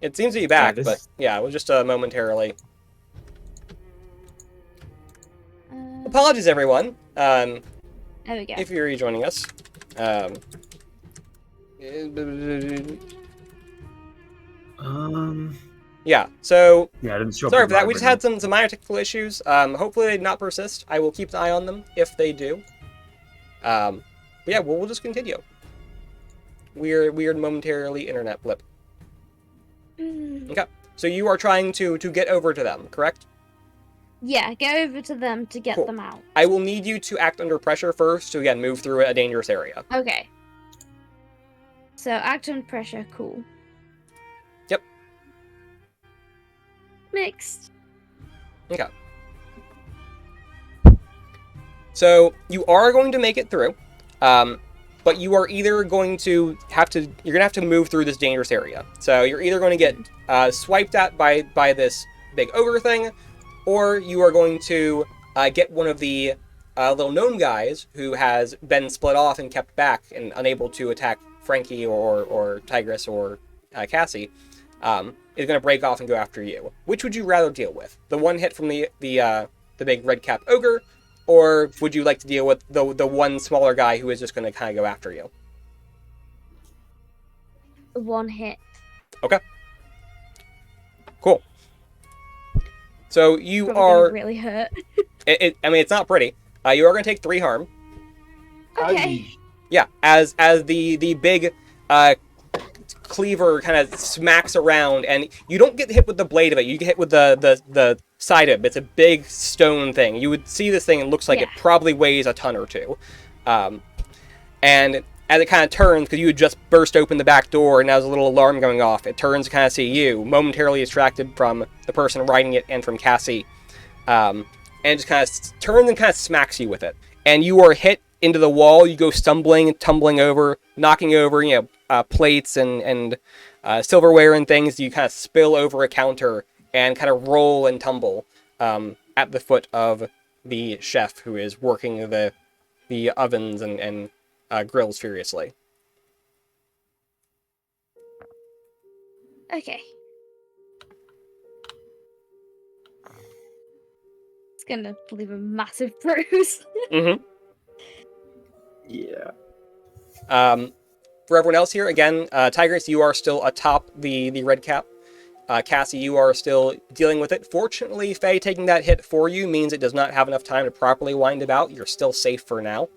It seems to be back, Yeah, but yeah, it was just momentarily. Apologies, everyone. There we go. If you're rejoining us. Yeah, so Yeah, I didn't show up. sorry for that. We just had some minor technical issues. Hopefully they do not persist. I will keep an eye on them if they do. But yeah, we'll just continue. Weird momentarily internet blip. Okay, so you are trying to get over to them, correct? Yeah, go over to them to get Cool. them out. I will need you to act under pressure first to, again, move through a dangerous area. Okay. So, act under pressure, cool. Yep. Mixed. Okay. So, you are going to make it through, but you are either going to you're going to have to move through this dangerous area. So, you're either going to get swiped at by this big ogre thing, or you are going to get one of the little gnome guys who has been split off and kept back and unable to attack Frankie or Tigress or Cassie, is going to break off and go after you. Which would you rather deal with? The one hit from the big red cap ogre, or would you like to deal with the one smaller guy who is just going to kind of go after you? One hit. Okay. Cool. So you Probably are gonna really hurt. I mean, it's not pretty. You are going to take 3 harm. Okay. Yeah, as the big cleaver kind of smacks around, and you don't get hit with the blade of it. You get hit with the side of it. It's a big stone thing. You would see this thing, and it looks like it probably weighs a ton or two. And as it kind of turns, because you had just burst open the back door, and now there's a little alarm going off, it turns to kind of see you, momentarily distracted from the person riding it and from Cassie, and just kind of turns and kind of smacks you with it. And you are hit into the wall. You go stumbling, tumbling over, knocking over, plates and silverware and things. You kind of spill over a counter and kind of roll and tumble at the foot of the chef who is working the ovens and grills furiously. Okay. It's gonna leave a massive bruise. Mm-hmm. Yeah. For everyone else here, again, Tigress, you are still atop the red cap. Cassie, you are still dealing with it. Fortunately, Faye taking that hit for you means it does not have enough time to properly wind about. You're still safe for now.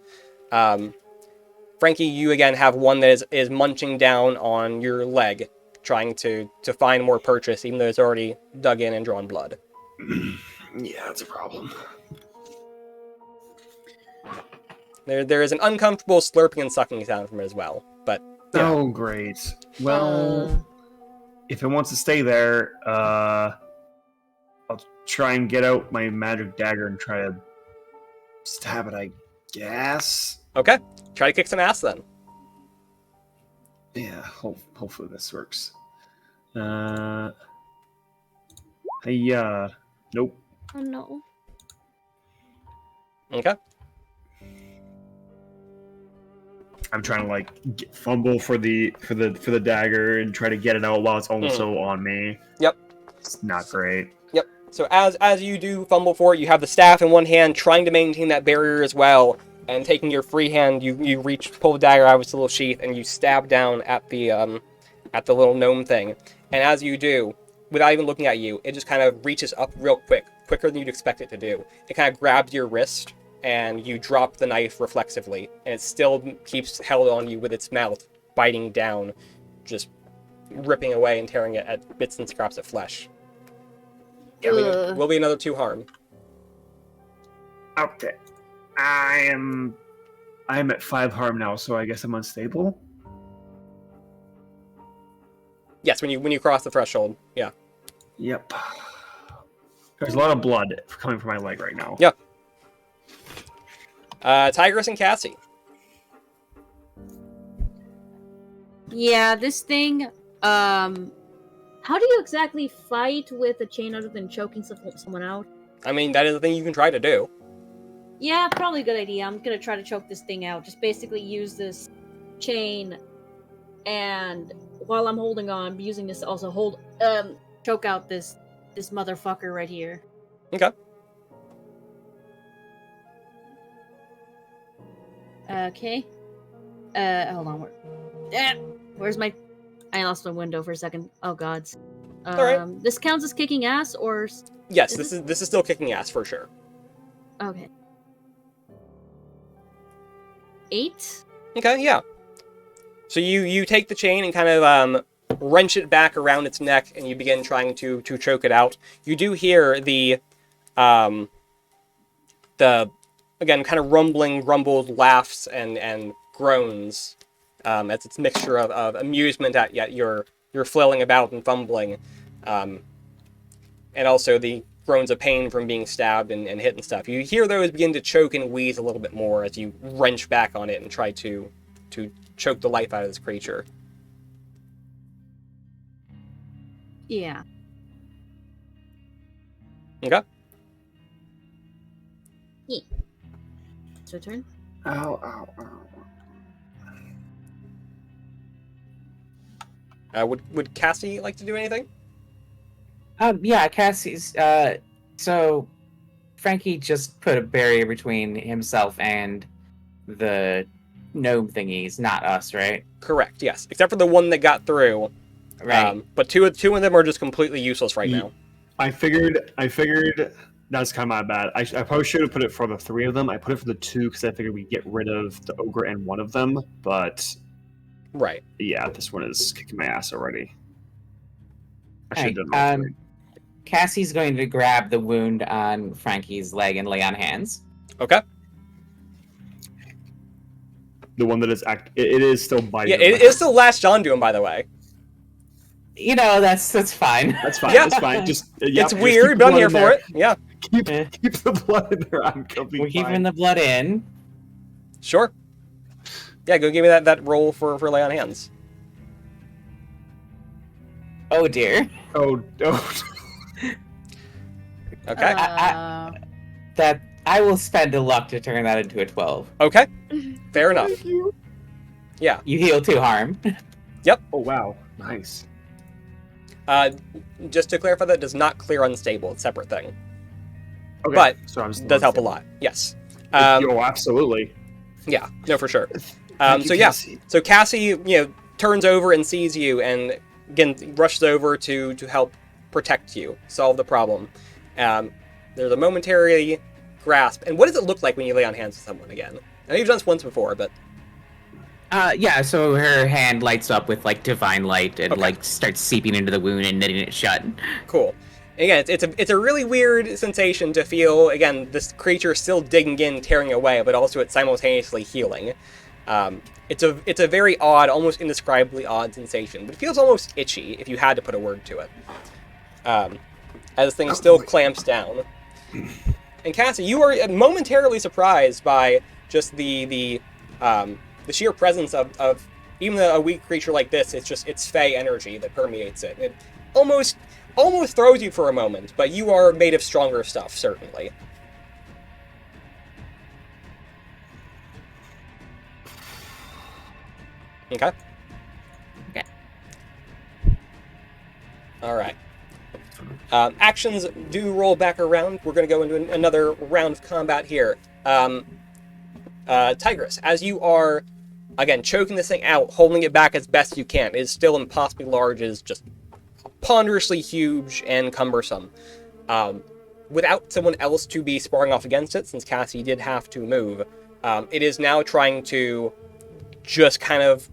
Frankie, you again have one that is munching down on your leg, trying to find more purchase, even though it's already dug in and drawn blood. Yeah, that's a problem. There is an uncomfortable slurping and sucking sound from it as well, but yeah. Oh, great. Well, if it wants to stay there, I'll try and get out my magic dagger and try to stab it, I guess. Okay, try to kick some ass then. Yeah, hopefully this works. Nope. Oh no. Okay. I'm trying to fumble for the dagger and try to get it out while it's also on me. Yep. It's not great. Yep. So as you do fumble for it, you have the staff in one hand, trying to maintain that barrier as well, and taking your free hand, you pull the dagger out of its little sheath, and you stab down at the little gnome thing. And as you do, without even looking at you, it just kind of reaches up real quicker than you'd expect it to do. It kind of grabs your wrist, and you drop the knife reflexively, and it still keeps held on you with its mouth, biting down, just ripping away and tearing it at bits and scraps of flesh. Will be another 2 harm. Okay. I'm at 5 harm now, so I guess I'm unstable. Yes, when you cross the threshold, yeah. Yep. There's a lot of blood coming from my leg right now. Yep. Tigress and Cassie. Yeah, this thing, how do you exactly fight with a chain other than choking someone out? I mean, that is the thing you can try to do. Yeah, probably a good idea. I'm gonna try to choke this thing out. Just basically use this chain and while I'm holding on, I'm using this to also choke out this motherfucker right here. Okay. Okay. Hold on. Where's my... I lost my window for a second. Oh, gods. Alright. This counts as kicking ass, or... Yes, this is still kicking ass for sure. Okay. 8? Okay, yeah. So you take the chain and kind of wrench it back around its neck, and you begin trying to choke it out. You do hear the again kind of rumbled laughs and groans as it's a mixture of amusement at your flailing about and fumbling, and also the groans of pain from being stabbed and hit and stuff. You hear those begin to choke and wheeze a little bit more as you wrench back on it and try to choke the life out of this creature. Yeah. Okay. Yeah. It's your turn. Ow, ow, ow. Would Cassie like to do anything? Yeah, Cassie's, so Frankie just put a barrier between himself and the gnome thingies, not us, right? Correct, yes. Except for the one that got through. Right. But two of them are just completely useless right now. I figured that's kind of my bad. I probably should have put it for the 3 of them. I put it for the 2 because I figured we'd get rid of the ogre and one of them. But Right. yeah, this one is kicking my ass already. I should Right, have done all 3. Cassie's going to grab the wound on Frankie's leg and lay on hands. Okay. The one that is it is still biting. Yeah, it still latched onto him, by the way. You know, that's fine. That's fine. Yeah. That's fine. Just It's weird, but I'm here for it. Yeah. Keep the blood in there. I'm We're keeping the blood in. Sure. Yeah, go give me that roll for lay on hands. Oh dear. Oh. Okay. That I will spend a luck to turn that into a 12. Okay. Fair enough. Yeah. You heal 2 harm. Oh wow. Nice. Just to clarify, that does not clear unstable. It's a separate thing. Okay. But so I'm does help a lot. Yes. Oh, absolutely. Yeah. No, for sure. Thank you, So yeah. Cassie. So Cassie, turns over and sees you, and again rushes over to help protect you, solve the problem. There's a momentary grasp. And what does it look like when you lay on hands with someone again? I know you've done this once before, but Yeah, so her hand lights up with, like, divine light and, Okay. like, starts seeping into the wound and knitting it shut. cool. Again, it's a really weird sensation to feel, again, this creature still digging in, tearing away, but also it's simultaneously healing. It's a very odd, almost indescribably odd sensation, but it feels almost itchy if you had to put a word to it. As this thing still clamps down. And Cassie, you are momentarily surprised by just the sheer presence of even a weak creature like this. It's Fey energy that permeates it. It almost throws you for a moment, but you are made of stronger stuff, certainly. Okay. Okay. All right. Actions do roll back around. We're going to go into another round of combat here. Tigress, as you are, again, choking this thing out, holding it back as best you can, it is still impossibly large. It is just ponderously huge and cumbersome. Without someone else to be sparring off against it, since Cassie did have to move, it is now trying to just kind of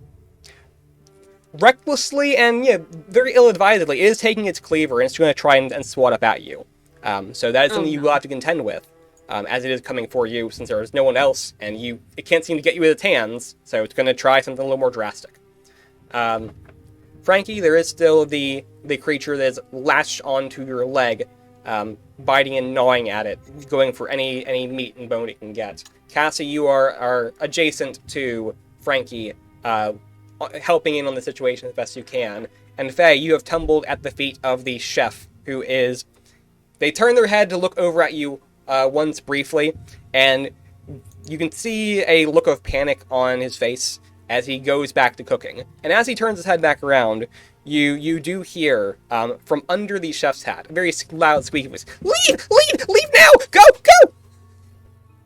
recklessly and very ill-advisedly, it is taking its cleaver and it's going to try and swat up at you. So that is something you will have to contend with, as it is coming for you, since there is no one else, and it can't seem to get you with its hands, so it's going to try something a little more drastic. Frankie, there is still the creature that is latched onto your leg, biting and gnawing at it, going for any meat and bone it can get. Cassie, you are adjacent to Frankie, helping in on the situation as best you can. And Faye, you have tumbled at the feet of the chef, who is... They turn their head to look over at you once briefly, and you can see a look of panic on his face. as he goes back to cooking. And as he turns his head back around, you do hear from under the chef's hat a very loud squeaky voice. Leave now! Go!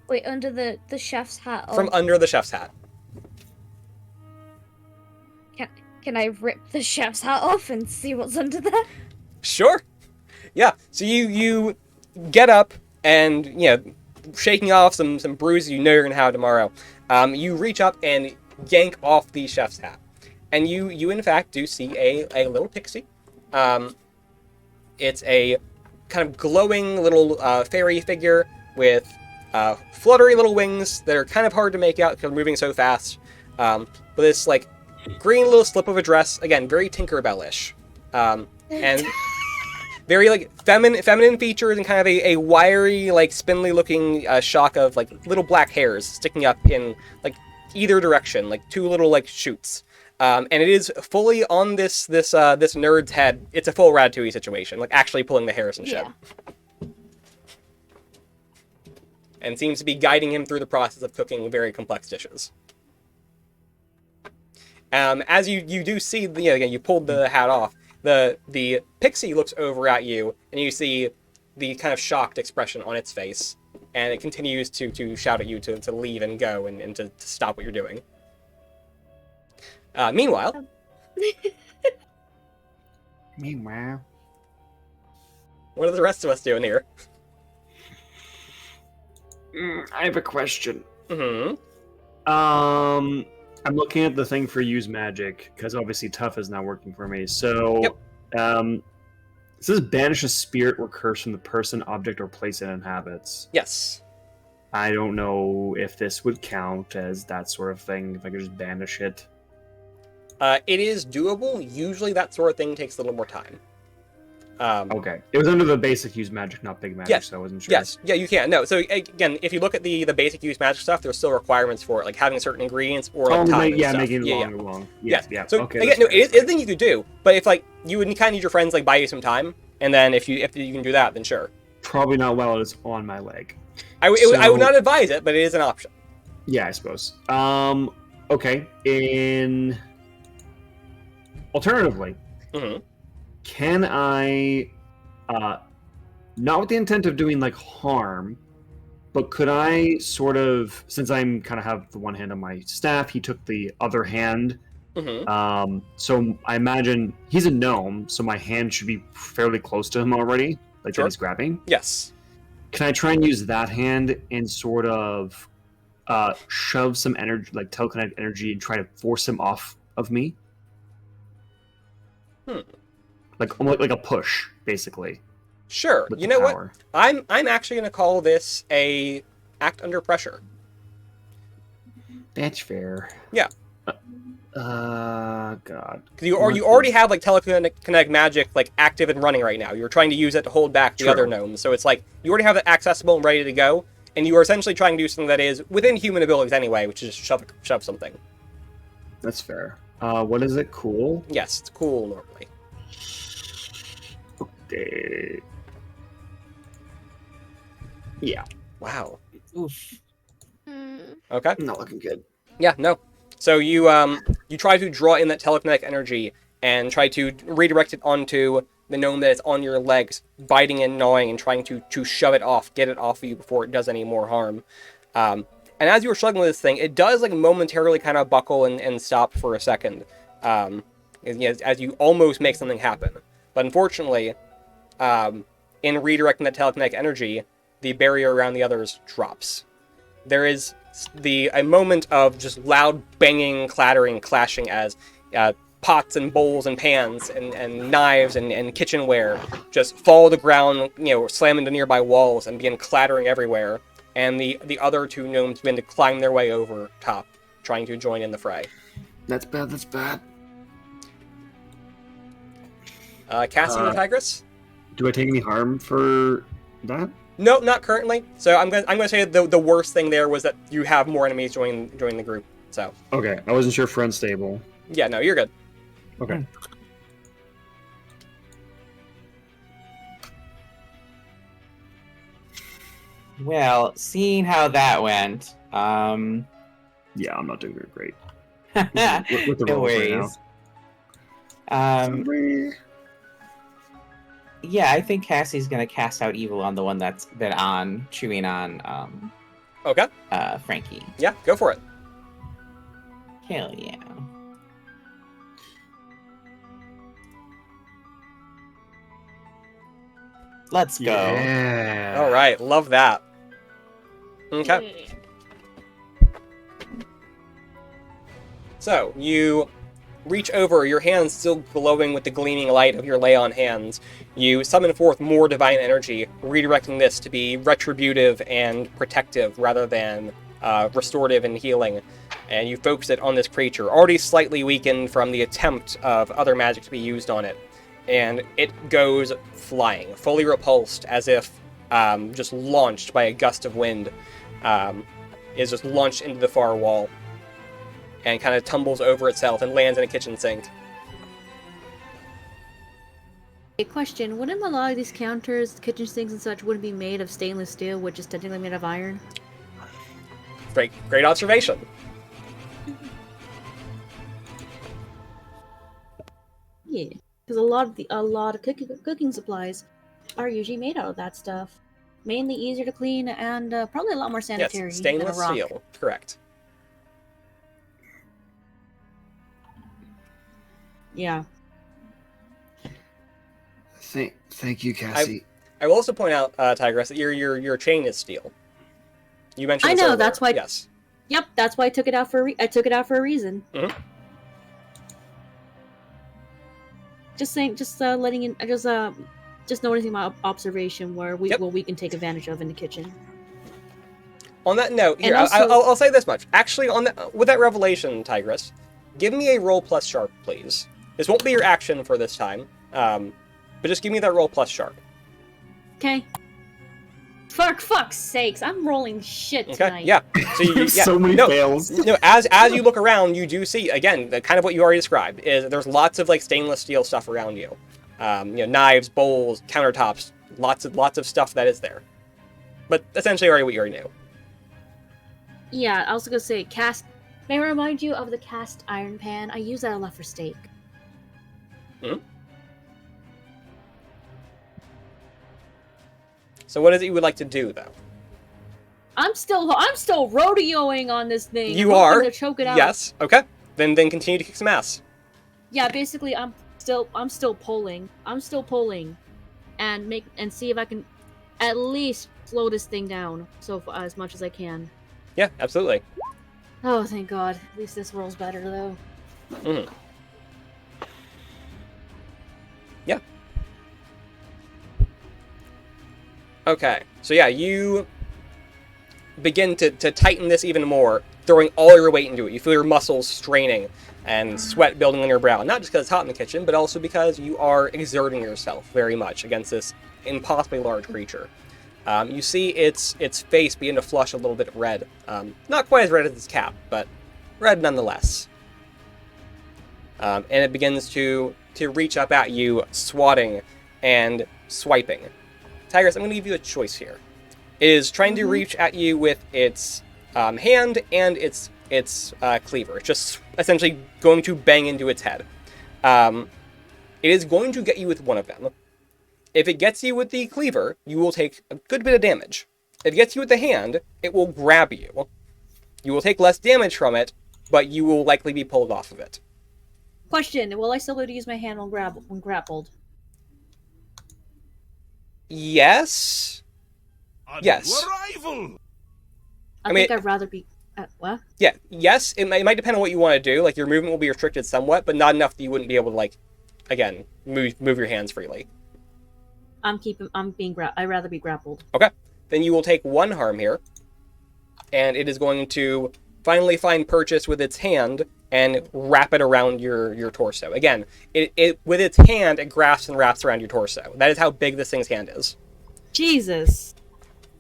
Wait, under the chef's hat. From under the chef's hat. Can I rip the chef's hat off and see what's under there? Sure. Yeah. So you get up and, shaking off some bruises you know you're gonna have tomorrow. You reach up and yank off the chef's hat, and you in fact do see a little pixie. It's a kind of glowing little fairy figure with fluttery little wings that are kind of hard to make out because they're moving so fast. But this like green little slip of a dress, again, very Tinkerbell-ish, and very like feminine features and kind of a wiry, like spindly looking shock of like little black hairs sticking up in like either direction, like two little like shoots. And it is fully on this nerd's head. It's a full Ratatouille situation, like actually pulling the hairs and shit. Yeah. And seems to be guiding him through the process of cooking very complex dishes. As you do see, again, you pulled the hat off. The pixie looks over at you, and you see the kind of shocked expression on its face, and it continues to shout at you to leave and go and to stop what you're doing. Meanwhile, what are the rest of us doing here? I have a question. Mm-hmm. I'm looking at the thing for use magic because obviously tough is not working for me. So, Yep. It says banish a spirit or curse from the person, object, or place it inhabits. Yes. I don't know if this would count as that sort of thing. If I could just banish it. It is doable. Usually that sort of thing takes a little more time. Okay. It was under the basic use magic, not big magic, Yes. so I wasn't sure. Yes, yeah, you can. No, so again, if you look at the basic use magic stuff, there's still requirements for it, like having certain ingredients or like time and stuff. making it yeah, long. Yes. Yeah. So Okay. again, no, it is a thing you could do, but if like you would kind of need your friends like buy you some time, and then if you can do that, then sure. Probably not while it's on my leg. I would not advise it, but it is an option. Yeah, I suppose. Okay. Alternatively, Mm-hmm. can I, not with the intent of doing like harm, but could I sort of, since I'm kind of have the one hand on my staff, he took the other hand. Mm-hmm. So I imagine he's a gnome, so my hand should be fairly close to him already, like Sure. that he's grabbing. Yes. Can I try and use that hand and sort of shove some energy, like telekinetic energy, and try to force him off of me? Like almost like a push, basically. Sure. with You the know what? power. I'm actually going to call this a act under pressure. That's fair. Yeah. God. Because you already have like telekinetic magic like active and running right now. You're trying to use it to hold back the True. other gnomes. So it's like you already have it accessible and ready to go, and you are essentially trying to do something that is within human abilities anyway, which is just shove something. That's fair. What is it? Cool. Yes, it's cool normally. Okay. Yeah. Wow. Oof. Okay. Not looking good. Yeah. No. So you try to draw in that telekinetic energy and try to redirect it onto the gnome that is on your legs, biting and gnawing and trying to shove it off, get it off of you before it does any more harm. And as you were struggling with this thing, it does like momentarily kind of buckle and stop for a second, as you almost make something happen. But unfortunately, in redirecting that telekinetic energy, the barrier around the others drops. There is a moment of just loud banging, clattering, clashing as pots and bowls and pans and knives and kitchenware just fall to the ground, slam into nearby walls and begin clattering everywhere. And the other two gnomes begin to climb their way over top, trying to join in the fray. That's bad. Cassie and Tigress? Do I take any harm for that? No, not currently. So I'm gonna say the worst thing there was that you have more enemies join the group. So Okay, I wasn't sure if we're unstable. yeah, no, you're good. Okay. Well, seeing how that went, Yeah, I'm not doing very great. with the No rolls right now. worries. Yeah, I think Cassie's gonna cast out evil on the one that's been chewing on Okay. Frankie. Yeah, go for it. Hell yeah. Let's go. Yeah. All right, love that. Okay. So, you reach over, your hands still glowing with the gleaming light of your lay on hands. You summon forth more divine energy, redirecting this to be retributive and protective rather than restorative and healing. And you focus it on this creature, already slightly weakened from the attempt of other magic to be used on it. And it goes flying, fully repulsed, as if just launched by a gust of wind. Is just launched into the far wall. And kind of tumbles over itself and lands in a kitchen sink. A question: wouldn't a lot of these counters, kitchen sinks and such, wouldn't be made of stainless steel, which is technically made of iron? Great observation. Yeah, because a lot of cooking supplies are usually made out of that stuff. Mainly easier to clean and probably a lot more sanitary Yes, than a stainless rock. steel. Correct. Yeah. Thank you, Cassie. I will also point out, Tigress, that your chain is steel. You mentioned. I this know, earlier. that's why- Yes. Yep, that's why I took it out for a reason. Mhm. Just saying, just letting in, just noticing my observation where Yep. what we can take advantage of in the kitchen. On that note, And here also- I'll say this much. Actually, with that revelation, Tigress, give me a roll plus sharp, please. This won't be your action for this time, but just give me that roll plus sharp. Okay. For fuck's sakes, I'm rolling shit Okay. tonight. Yeah. So you, yeah. So many no, fails. No, as you look around, you do see again the kind of what you already described is there's lots of like stainless steel stuff around you, knives, bowls, countertops, lots of stuff that is there, but essentially already what you already knew. Yeah, I was gonna say May I remind you of the cast iron pan? I use that a lot for steak. So what is it you would like to do though? I'm still rodeoing on this thing. You I'm hoping are? to choke it out. Yes. Okay. Then continue to kick some ass. Yeah, basically, I'm still pulling. And see if I can at least slow this thing down as much as I can. Yeah, absolutely. Oh, thank God. At least this roll's better though. Mm-hmm. Yeah. Okay. So yeah, you begin to tighten this even more, throwing all your weight into it. You feel your muscles straining and sweat building on your brow. Not just because it's hot in the kitchen, but also because you are exerting yourself very much against this impossibly large creature. You see its face begin to flush a little bit red. Not quite as red as its cap, but red nonetheless. And it begins to reach up at you, swatting and swiping. Tigress, I'm going to give you a choice here. It is trying to reach at you with its hand and its cleaver. It's just essentially going to bang into its head. It is going to get you with one of them. If it gets you with the cleaver, you will take a good bit of damage. If it gets you with the hand, it will grab you. You will take less damage from it, but you will likely be pulled off of it. Question: will I still be able to use my hand when grappled? Yes. Yes. Arrival! I mean- think I'd rather be. What? Yeah. Yes. It might depend on what you want to do. Like your movement will be restricted somewhat, but not enough that you wouldn't be able to again move your hands freely. I'd rather be grappled. Okay. Then you will take one harm here, and it is going to finally find purchase with its hand and wrap it around your torso. Again, it with its hand, it grasps and wraps around your torso. That is how big this thing's hand is. Jesus.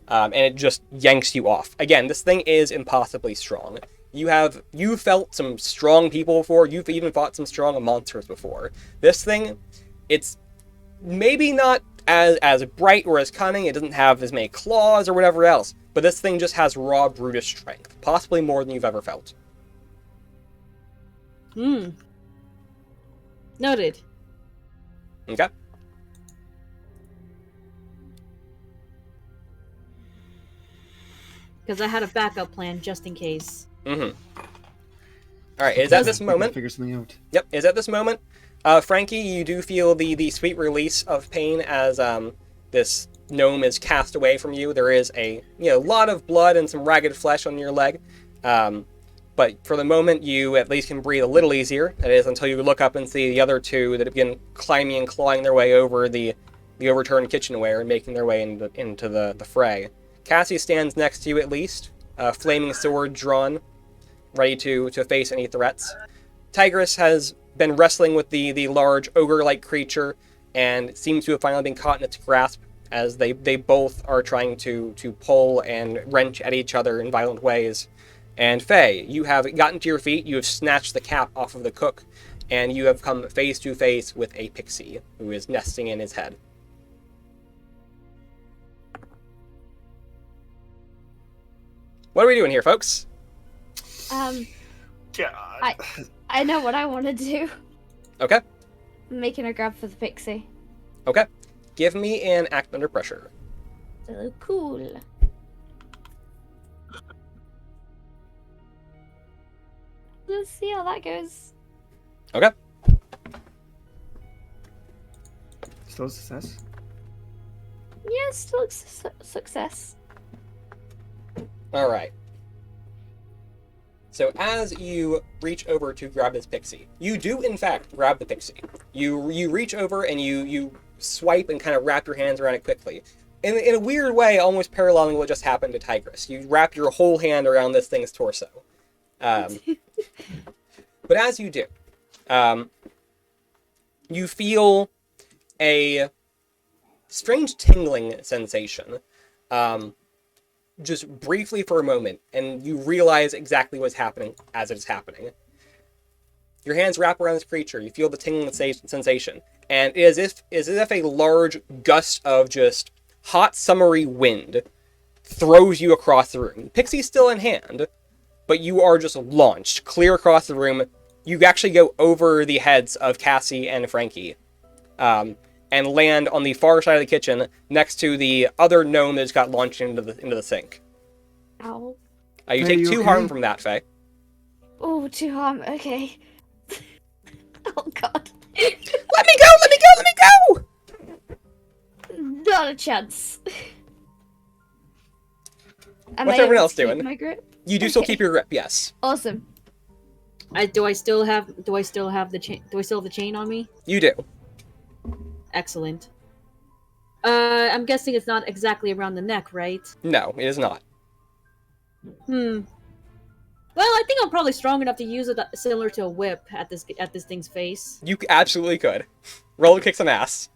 And it just yanks you off. Again, this thing is impossibly strong. You've felt some strong people before. You've even fought some strong monsters before. This thing, it's maybe not as bright or as cunning. It doesn't have as many claws or whatever else. But this thing just has raw, brutish strength. Possibly more than you've ever felt. Hmm. Noted. Okay. Because I had a backup plan just in case. Mm-hmm. All right. Is at this We can moment? figure something out. Yep. Is at this moment, Frankie, you do feel the sweet release of pain as this gnome is cast away from you. There is a lot of blood and some ragged flesh on your leg, but for the moment you at least can breathe a little easier. That is until you look up and see the other two that begin climbing and clawing their way over the overturned kitchenware and making their way into the fray. Cassie stands next to you at least, flaming sword drawn, ready to face any threats. Tigress has been wrestling with the large ogre-like creature and seems to have finally been caught in its grasp as they both are trying to pull and wrench at each other in violent ways. And Faye, you have gotten to your feet, you have snatched the cap off of the cook, and you have come face to face with a pixie who is nesting in his head. What are we doing here, folks? Um, God. I know what I want to do. Okay. I'm making a grab for the pixie. Okay. Give me an act under pressure. So cool. Let's see how that goes. Okay. Still a success? Yeah, still success. All right. So as you reach over to grab this pixie, you do in fact grab the pixie. You reach over and you swipe and kind of wrap your hands around it quickly. In a weird way, almost paralleling what just happened to Tigress. You wrap your whole hand around this thing's torso. But as you do, you feel a strange tingling sensation. Just briefly for a moment, and you realize exactly what's happening as it's happening. Your hands wrap around this creature, you feel the tingling sensation, and it is as if a large gust of just hot summery wind throws you across the room. Pixie's still in hand, but you are just launched clear across the room. You actually go over the heads of Cassie and Frankie, and land on the far side of the kitchen next to the other gnome that just got launched into the sink. Ow. You Are take you 2 okay? harm from that, Faye. Oh, 2 harm. Okay. Oh god. Let me go! Let me go! Let me go! Not a chance. Am What's I everyone able else to keep doing? My grip? You do still Okay. keep your grip, yes. Awesome. Do I still have the chain? Do I still have the chain on me? You do. Excellent. I'm guessing it's not exactly around the neck, right? No, it is not. Well, I think I'm probably strong enough to use it similar to a whip at this thing's face. You absolutely could. Roll and kick some ass.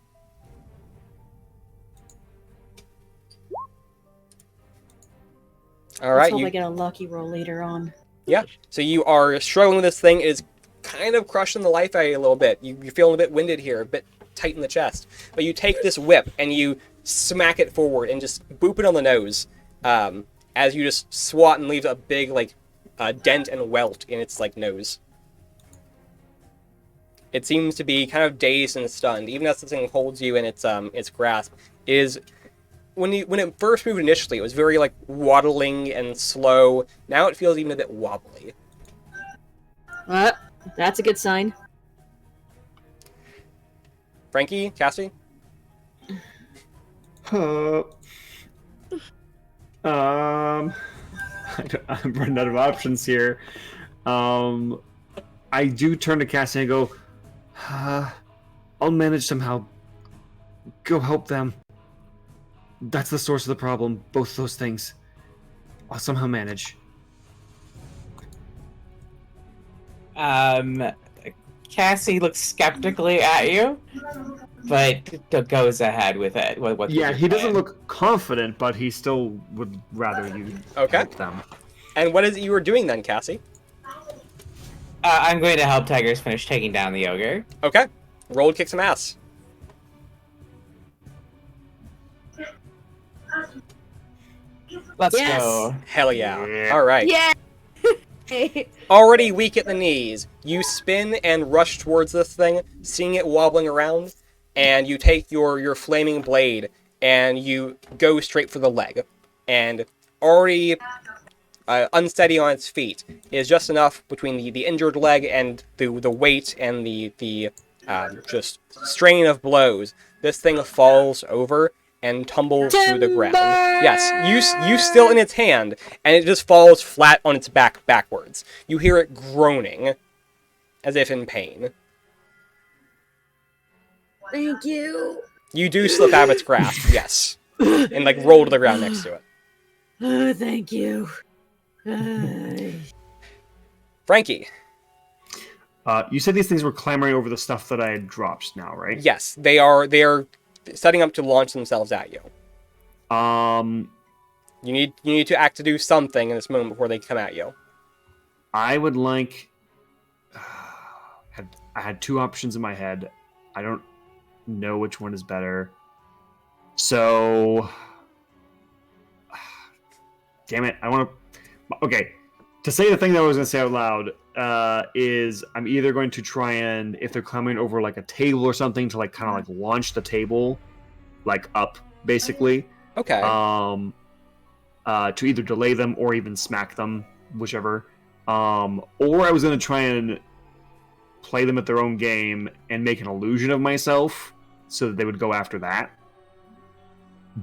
All Let's right, hope I you, get a lucky roll later on. yeah. So you are struggling with this thing. It is kind of crushing the life out of you a little bit. You're feeling a bit winded here, a bit tight in the chest. But you take this whip and you smack it forward and just boop it on the nose, as you just swat and leave a big dent and welt in its nose. It seems to be kind of dazed and stunned, even as this thing holds you in its grasp. When it first moved initially, it was very waddling and slow. Now it feels even a bit wobbly. That's a good sign. Frankie, Cassie? I'm running out of options here. I do turn to Cassie and go, I'll manage somehow. Go help them. That's the source of the problem. Both those things. I'll somehow manage. Cassie looks skeptically at you, but goes ahead with it. What's Yeah, your he doesn't plan? look confident, but he still would rather you Okay. help them. And what is it you were doing then, Cassie? I'm going to help Tigers finish taking down the ogre. Okay. Roll and kick some ass. Let's Yes. go. Hell yeah. Yeah. All right. Yeah. Already weak at the knees, you spin and rush towards this thing, seeing it wobbling around, and you take your flaming blade and you go straight for the leg. And already unsteady on its feet is just enough between the injured leg and the weight and the just strain of blows. This thing falls over and tumbles to the ground. Yes, you still in its hand, and it just falls flat on its back backwards. You hear it groaning, as if in pain. Thank you. You do slip out of its grasp, yes, and like roll to the ground next to it. Oh, thank you. Frankie. You said these things were clamoring over the stuff that I had dropped now, right? Yes, they are setting up to launch themselves at you. You need to act to do something in this moment before they come at you. I would like... I had two options in my head. I don't know which one is better. So... Damn it, I want to... Okay, to say the thing that I was going to say out loud is I'm either going to try and, if they're coming over like a table or something, to like kind of like launch the table like up, basically. Okay. To either delay them or even smack them, whichever. Or I was going to try and play them at their own game and make an illusion of myself so that they would go after that.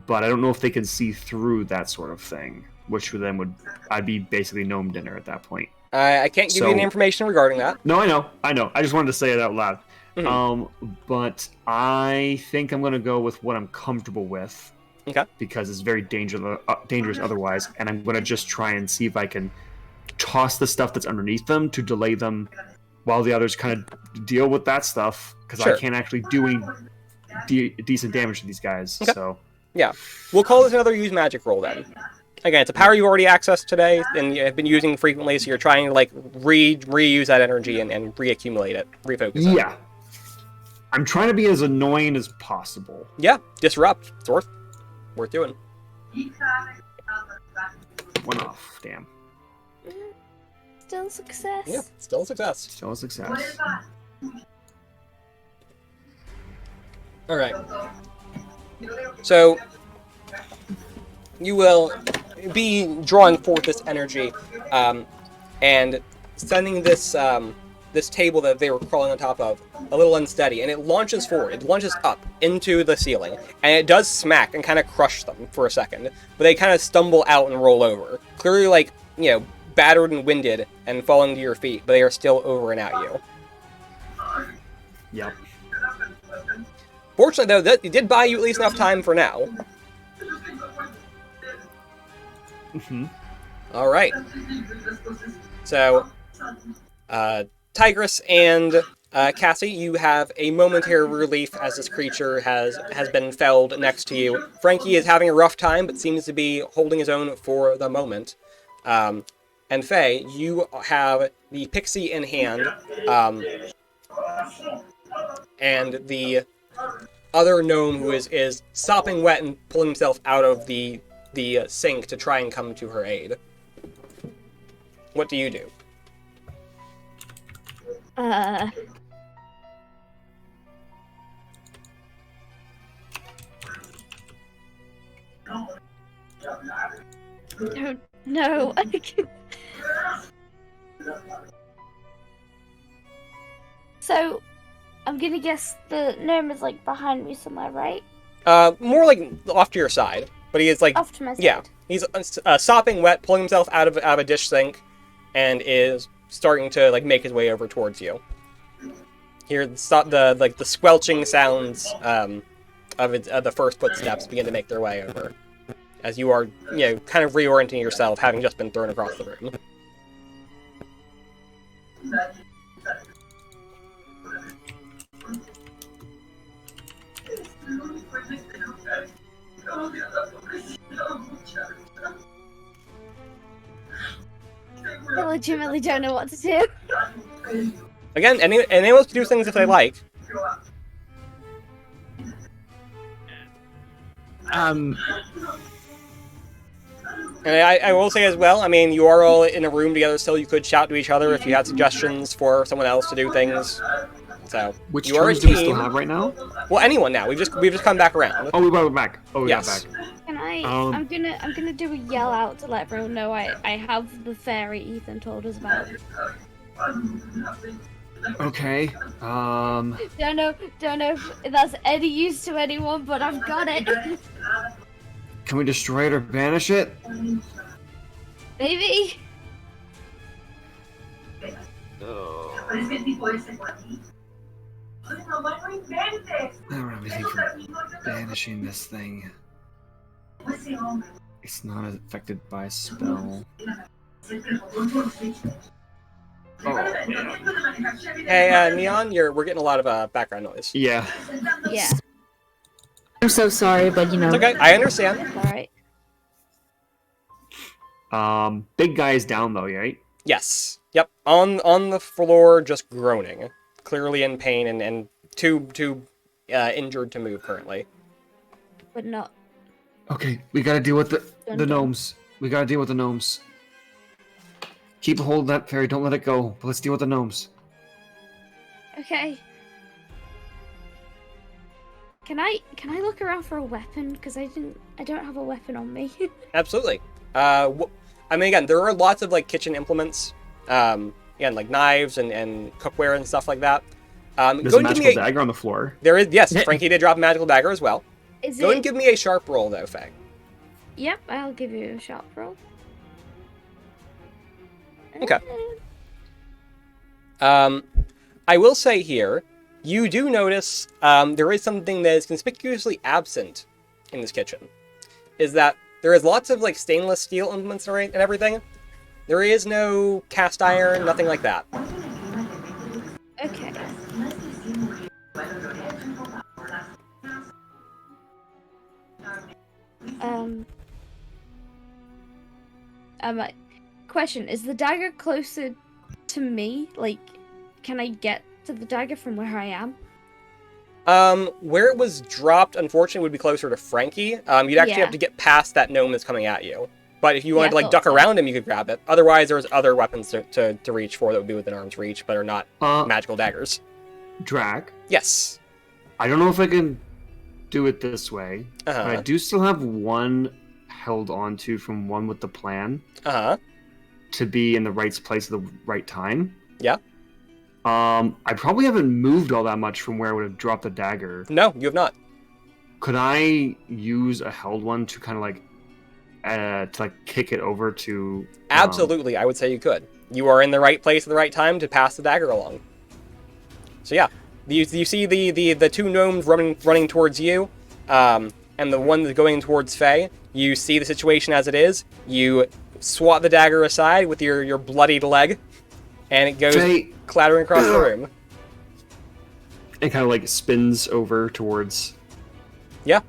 But I don't know if they can see through that sort of thing, which then I'd be basically gnome dinner at that point. I can't give you any information regarding that. No, I know. I just wanted to say it out loud. Mm-hmm. But I think I'm going to go with what I'm comfortable with. Okay. Because it's very dangerous otherwise. And I'm going to just try and see if I can toss the stuff that's underneath them to delay them while the others kind of deal with that stuff. Because I can't actually do any decent damage to these guys. Okay. So yeah. We'll call this another use magic roll then. Again, it's a power you've already accessed today and you have been using frequently, so you're trying to like reuse that energy and reaccumulate it, refocus it. Yeah. I'm trying to be as annoying as possible. Yeah, disrupt. It's worth doing. One off, damn. Still success. Yeah, still a success. Still a success. Alright. So, you will be drawing forth this energy, and sending this this table that they were crawling on top of a little unsteady, and it launches forward. It launches up into the ceiling, and it does smack and kind of crush them for a second, but they kind of stumble out and roll over. Clearly, like, you know, battered and winded and falling to your feet, but they are still over and at you. Yep. Fortunately, though, it did buy you at least enough time for now. Mm-hmm. All right. So, Tigress and Cassie, you have a momentary relief as this creature has been felled next to you. Frankie is having a rough time, but seems to be holding his own for the moment. And Faye, you have the pixie in hand, and the other gnome who is sopping wet and pulling himself out of the sink to try and come to her aid. What do you do? Don't know. So, I'm gonna guess the gnome is like behind me somewhere, right? More like off to your side, but he is like Off to my side. yeah, he's sopping wet, pulling himself out of a dish sink, and is starting to like make his way over towards you. Hear the squelching sounds of the first footsteps begin to make their way over, as you are kind of reorienting yourself, having just been thrown across the room. I legitimately don't know what to do. Again, anyone can do things if they like. And I will say as well, I mean, you are all in a room together still. You could shout to each other if you had suggestions for someone else to do things. So, Which you are a turns do we still team. have right now? Well, anyone now. We've just come back around. Oh, we're back. Oh, we Yes. got back. Can I? Um, I'm gonna do a yell out to let everyone know I have the fairy Ethan told us about. Okay. Don't know if that's any use to anyone, but I've got it. Can we destroy it or banish it? Maybe. I don't have anything for banishing this thing. It's not affected by a spell. Oh, Hey, Neon, we're getting a lot of background noise. yeah. Yeah. I'm so sorry, but you know. It's okay. I understand. All right. Big guy is down though, right? Yes. Yep. On the floor, just groaning, clearly in pain and too injured to move currently. But not. Okay, we gotta deal with the Dun. gnomes. We gotta deal with the gnomes. Keep a hold of that fairy, don't let it go. But let's deal with the gnomes. Okay. Can I look around for a weapon? Because I don't have a weapon on me. Absolutely. I mean, again, there are lots of like kitchen implements, again, like knives and cookware and stuff like that. There's Go a and give magical me a, dagger on the floor. There is, yes. Frankie did drop a magical dagger as well. Is Go it? and give me a sharp roll though, Faye. Yep, I'll give you a sharp roll. Okay. I will say here, you do notice there is something that is conspicuously absent in this kitchen. Is that there is lots of like stainless steel implements and everything. There is no cast iron, nothing like that. Okay. Question, is the dagger closer to me? Like, can I get to the dagger from where I am? Where it was dropped, unfortunately, would be closer to Frankie. You'd actually Yeah. have to get past that gnome that's coming at you. But if you wanted Yeah, to like I duck thought so. around him, you could grab it. Otherwise, there's other weapons to reach for that would be within arm's reach, but are not magical daggers. Drac. Yes. I don't know if I can do it this way. But I Uh-huh. do still have one held onto from one with the plan Uh-huh. to be in the right place at the right time. Yeah. I probably haven't moved all that much from where I would have dropped the dagger. No, you have not. Could I use a held one to kind of like kick it over to? Absolutely, I would say you could. You are in the right place at the right time to pass the dagger along. So yeah, you see the two gnomes running towards you, and the one that's going towards Faye. You see the situation as it is. You swat the dagger aside with your bloodied leg, and it goes Faye, clattering across the room. it kind of like spins over towards. Yeah.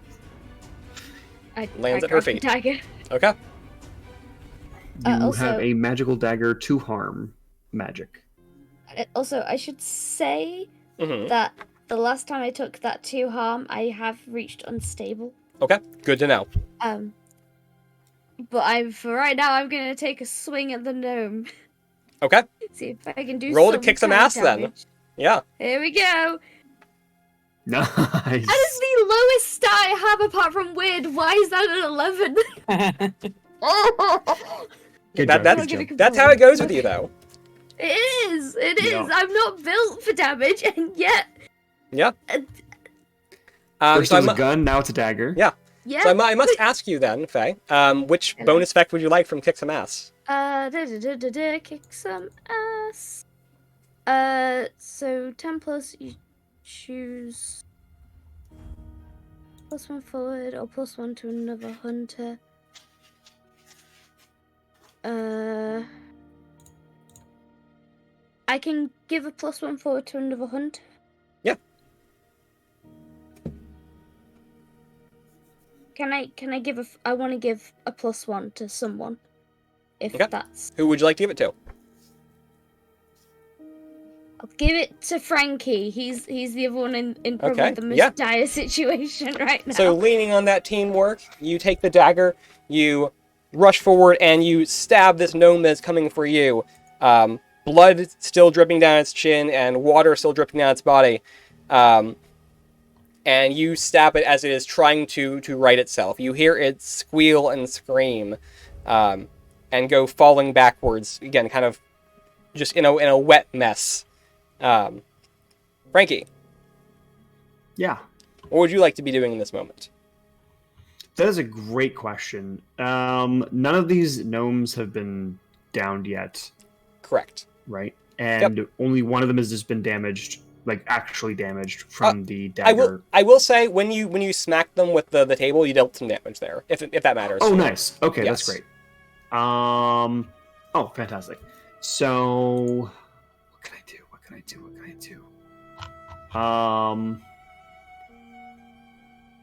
I Lands at her grabbed the feet. dagger. Okay. You Also- have a magical dagger to harm magic. Also, I should say Mm-hmm. that the last time I took that 2 harm, I have reached unstable. Okay. Good to know. But for right now, I'm gonna take a swing at the gnome. Okay. See if I can do Roll to some kick some kind of ass then. damage. Yeah. Here we go. Nice. That is the lowest stat I have apart from weird. Why is that an 11? Good That- job, that's- good job. That's how it goes with you, though. It is. It is. Yeah. I'm not built for damage, and yet. Yeah. First So it was I'm- a gun, now it's a dagger. Yeah. Yeah. So I must ask you then, Faye, which Hello. bonus effect would you like from Kick Some Ass? Kick some ass. So 10 plus, you choose +1 forward or +1 to another hunter. I can give a +1 forward to another hunter. Yeah. Can I give I want to give a +1 to someone. If Okay. that's. Who would you like to give it to? I'll give it to Frankie. He's the other one in probably Okay, the most yeah. dire situation right now. So leaning on that teamwork, you take the dagger, you rush forward and you stab this gnome that's coming for you. Blood still dripping down its chin and water still dripping down its body. And you stab it as it is trying to right itself. You hear it squeal and scream, and go falling backwards again, kind of just in a wet mess. Frankie, Yeah. what would you like to be doing in this moment? That is a great question. None of these gnomes have been downed yet, Correct. right? And only one of them has just been damaged, like actually damaged from the dagger. I will say when you smacked them with the table, you dealt some damage there. If that matters. Oh, nice. Okay, Yes. that's great. Oh, fantastic. So, what can I do?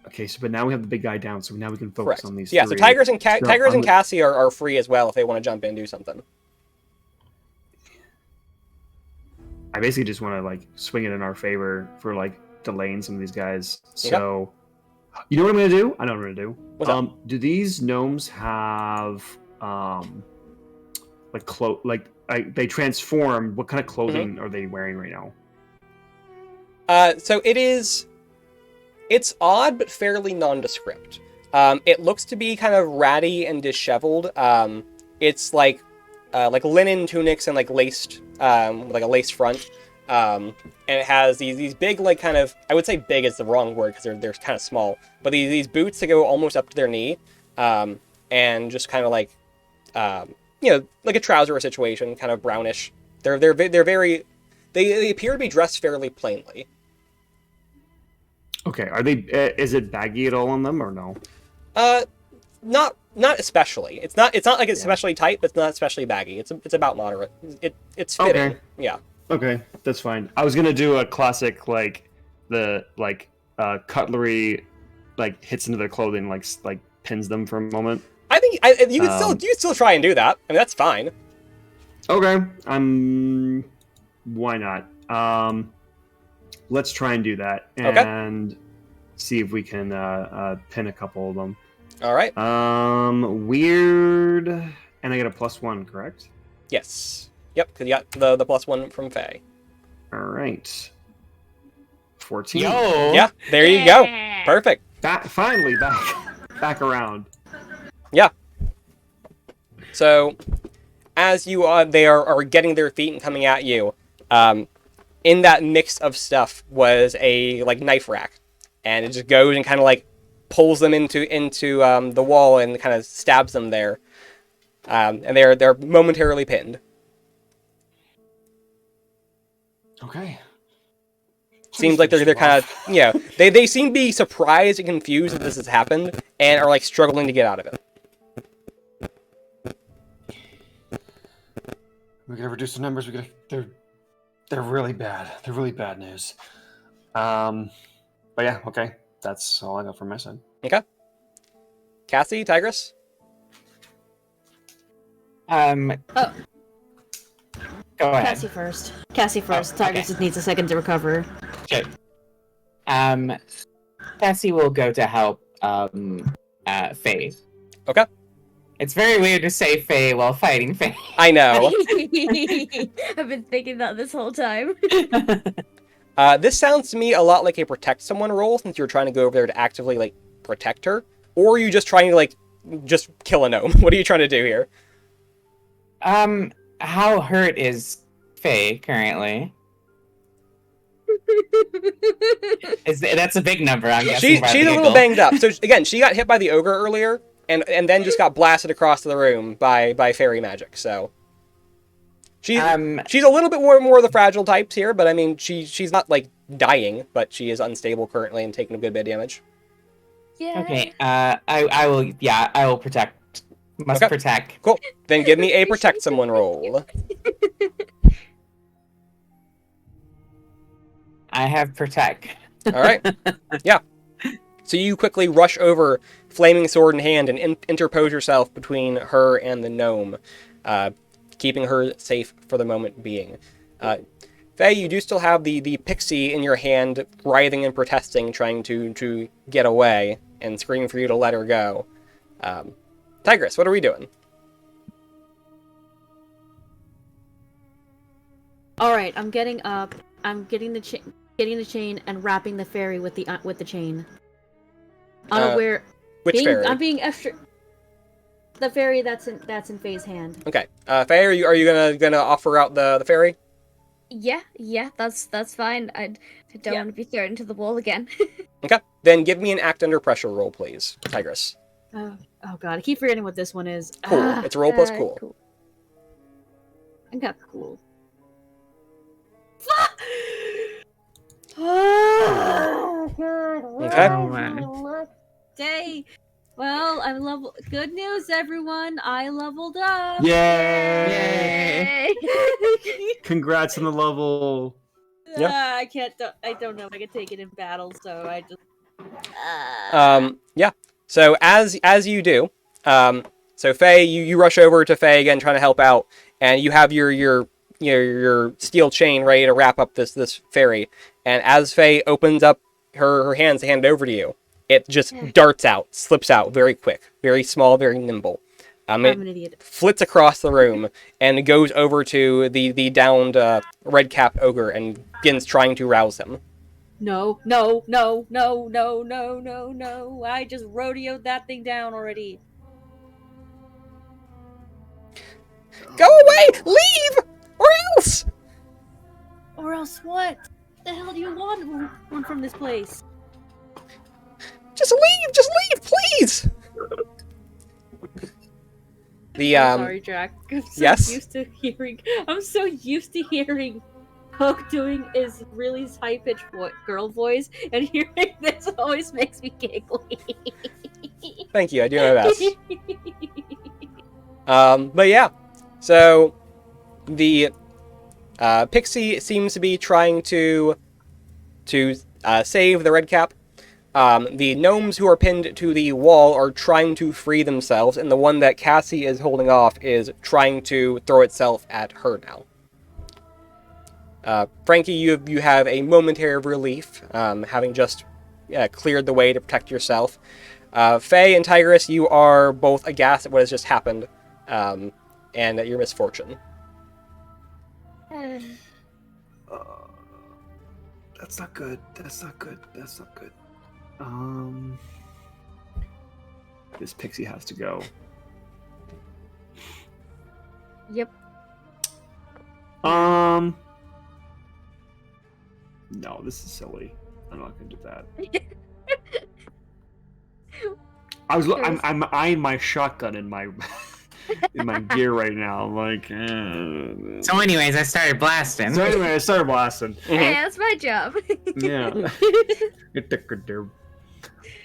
Okay, so but now we have the big guy down, so now we can focus Correct. on these. Yeah. three. So Tigers and So Tigers and I'm- Cassie are free as well if they want to jump in and do something. I basically just want to like swing it in our favor for like delaying some of these guys. So, you know what I'm gonna do? I know what I'm gonna do. What's up? Do these gnomes have like they transform? What kind of clothing are they wearing right now? So it's odd but fairly nondescript. It looks to be kind of ratty and disheveled. It's like linen tunics and like laced, like a lace front. And it has these big, like kind of, I would say big is the wrong word because they're kind of small, but these boots that go almost up to their knee, and just kind of like, like a trouser situation, kind of brownish. They appear to be dressed fairly plainly. Okay, are they? Is it baggy at all on them or no? Not especially. It's not like it's especially tight, but it's not especially baggy. It's about moderate. It's fitting. Okay. Yeah. Okay, that's fine. I was gonna do a classic like the cutlery like hits into their clothing like pins them for a moment. I think you can still try and do that. I mean that's fine. Okay. Why not? Let's try and do that and see if we can pin a couple of them. All right. Weird, and I get a +1, correct? Yes. Yep. Because you got the +1 from Faye. All right. 14. Yo! Yeah. There you go. Perfect. Finally back around. Yeah. So, as they are getting their feet and coming at you, in that mix of stuff was a like knife rack, and it just goes and kind of like pulls them into the wall and kind of stabs them there, and they're momentarily pinned. Okay. Seems like they're kind of they seem to be surprised and confused that this has happened and are like struggling to get out of it. We gotta reduce the numbers. They're really bad. They're really bad news. But yeah, okay. That's all I got from my side. Okay. Cassie, Tigress. Go ahead. Cassie first. Tiger okay. just needs a second to recover. Okay. Cassie will go to help Faye. Okay. It's very weird to say Faye while fighting Faye. I know. I've been thinking that this whole time. This sounds to me a lot like a protect someone role, since you're trying to go over there to actively like protect her, or are you just trying to like just kill a gnome? What are you trying to do here? How hurt is Faye currently? That's a big number, I'm guessing. She's a little banged up. So again, she got hit by the ogre earlier, and then just got blasted across the room by fairy magic. So she's a little bit more of the fragile types here, but I mean she's not like dying, but she is unstable currently and taking a good bit of damage. Yeah. Okay. I will protect. Must Okay. protect. Cool. Then give me a protect someone roll. I have protect. All right. Yeah. So you quickly rush over, flaming sword in hand, and interpose yourself between her and the gnome, keeping her safe for the moment being. Faye, you do still have the pixie in your hand, writhing and protesting, trying to get away and screaming for you to let her go. Tigress, what are we doing? All right, I'm getting up. I'm getting the chain and wrapping the fairy with the chain. Unaware. Which fairy? I'm being extra. The fairy that's in Faye's hand. Okay. Faye, are you gonna offer out the fairy? Yeah, that's fine. I don't want to be thrown into the wall again. Okay. Then give me an act under pressure roll, please, Tigress. Oh god, I keep forgetting what this one is. Cool. It's roll plus cool. I got cool. Okay. Day. Well, I'm level. Good news, everyone! I leveled up. Yay! Yay! Congrats on the level. Yep. I can't. I don't know if I can take it in battle, so I just. Yeah. So as you do, so Faye, you rush over to Faye again, trying to help out, and you have your steel chain ready to wrap up this fairy. And as Faye opens up her hands to hand it over to you, it just darts out, slips out very quick, very small, very nimble. I'm an idiot. Flits across the room and goes over to the downed red cap ogre and begins trying to rouse him. No! I just rodeoed that thing down already. Go away! Leave! Or else! Or else what? The hell do you want from this place? Just leave, please! I'm sorry, Jack. I'm so yes? I'm so used to hearing Poke doing his really high-pitched girl voice, and hearing this always makes me giggly. Thank you, I do my best. But yeah, so the pixie seems to be trying to save the red cap. The gnomes who are pinned to the wall are trying to free themselves, and the one that Cassie is holding off is trying to throw itself at her now. Frankie, you have a momentary relief, having just cleared the way to protect yourself. Faye and Tigress, you are both aghast at what has just happened, and at your misfortune. That's not good. That's not good. This pixie has to go. Yep. No, this is silly. I'm not gonna do that. I'm eyeing my shotgun in my in my gear right now. I'm like. So, anyways, I started blasting. So anyway, I started blasting. Hey, that's my job. Yeah.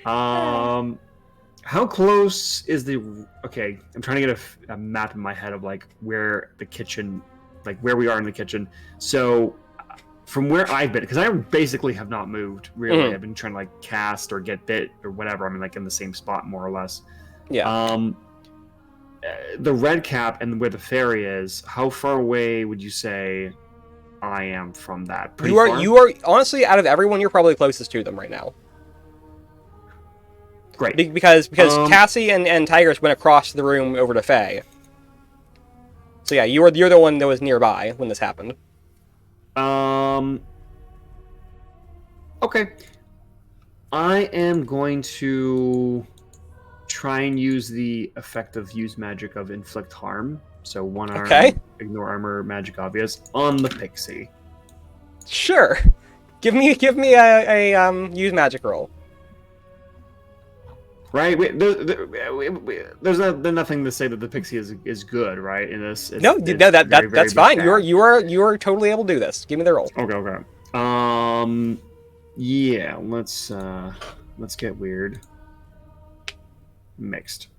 How close is the? Okay, I'm trying to get a map in my head of like where the kitchen, like where we are in the kitchen. So from where I've been, because I basically have not moved really. Mhm. I've been trying to like cast or get bit or whatever. I'm like in the same spot more or less. Yeah. The red cap and where the fairy is. How far away would you say I am from that? Pretty far? You are honestly, out of everyone, you're probably closest to them right now. Great. Because Cassie and Tigress went across the room over to Faye. So yeah, you're the one that was nearby when this happened. Okay. I am going to try and use the effective use magic of inflict harm. So one arm, ignore armor, magic obvious on the pixie. Sure. Give me a use magic roll. Right? There's nothing to say that the pixie is good, right? In this, No, that's fine. You are totally able to do this. Give me the roll. Okay. Yeah. Let's get weird. Mixed.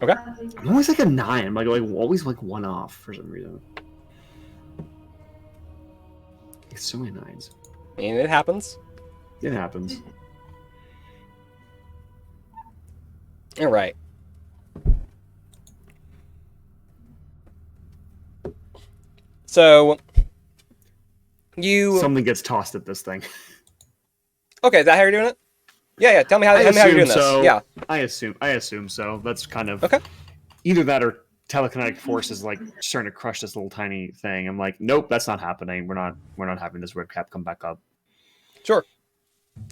Okay. I'm always like a 9. I'm like always like one off for some reason. It's so many 9s. And it happens. It happens. All right. So you Something gets tossed at this thing. okay? Is that how you're doing it? Yeah. Tell me how you're doing this. So. Yeah. I assume so. That's kind of Okay. either that or telekinetic forces like starting to crush this little tiny thing. I'm like, nope, that's not happening. We're not having this red cap come back up. Sure.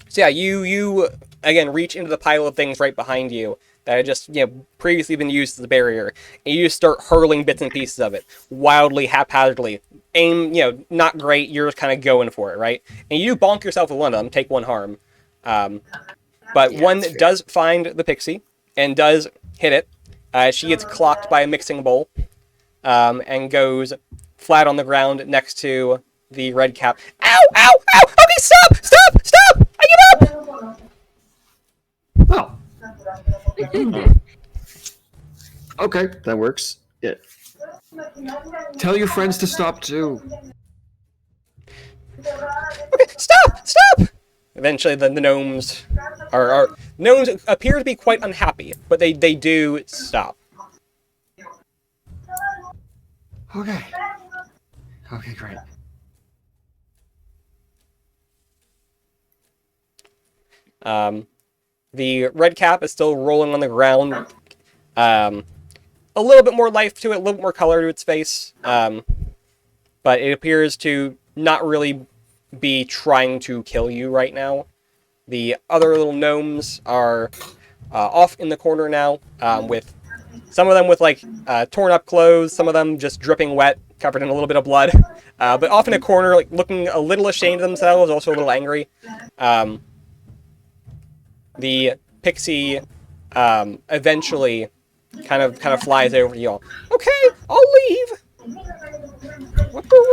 So yeah, you again reach into the pile of things right behind you that had just previously been used as a barrier, and you just start hurling bits and pieces of it wildly, haphazardly. Aim, not great. You're just kind of going for it, right? And you bonk yourself with one of them, take one harm, but one does find the pixie and does hit it. She gets clocked by a mixing bowl, and goes flat on the ground next to the red cap. Ow! Ow! Ow! Okay, stop! Stop! Stop! I give up! Oh. Okay, that works. Yeah. Tell your friends to stop too. Okay, stop! Stop! Eventually, the gnomes gnomes appear to be quite unhappy, but they do stop. Okay. Okay, great. The red cap is still rolling on the ground. A little bit more life to it, a little bit more color to its face. But it appears to not really be trying to kill you right now. The other little gnomes are off in the corner now, with some of them with torn up clothes, some of them just dripping wet, covered in a little bit of blood. But off in a corner, looking a little ashamed of themselves, also a little angry. The pixie eventually kind of flies over to y'all. Okay, I'll leave.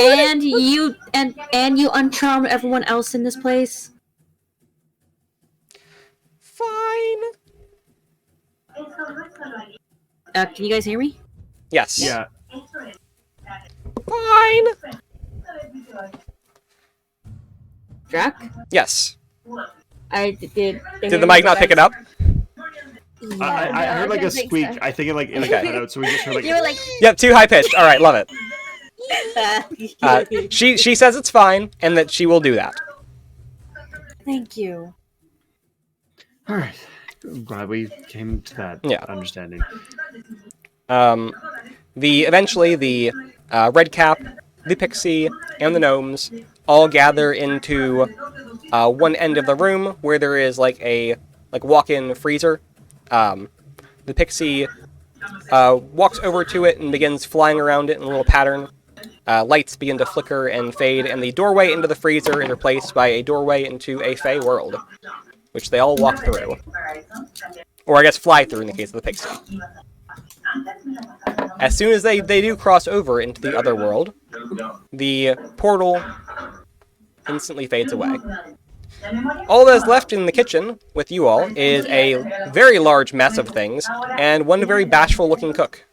And you uncharm everyone else in this place. Fine. Can you guys hear me? Yes. Yeah. Fine. Jack? Yes. I did. Did the mic not pick it up? I heard like I a think squeak. so. I think it Okay. cut out, so we just heard like. You were like. Yep, too high pitched. All right, love it. She says it's fine and that she will do that. Thank you. All right. I'm glad we came to that understanding. Eventually the red cap, the pixie, and the gnomes all gather into one end of the room where there is a walk-in freezer. The pixie walks over to it and begins flying around it in a little pattern. Lights begin to flicker and fade, and the doorway into the freezer is replaced by a doorway into a fey world, which they all walk through. Or I guess fly through in the case of the pixie. As soon as they do cross over into the other world, the portal instantly fades away. All that is left in the kitchen with you all is a very large mess of things and one very bashful looking cook.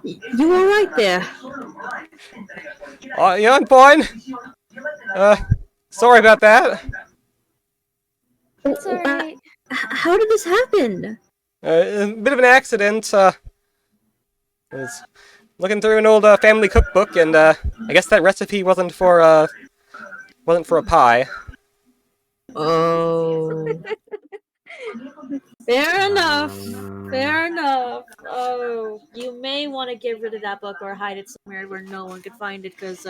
You all right there? Yeah, I'm fine. Sorry about that. It's alright. How did this happen? A bit of an accident. I was looking through an old family cookbook, and I guess that recipe wasn't for a pie. Oh. Fair enough. Fair enough. Oh, you may want to get rid of that book or hide it somewhere where no one could find it, because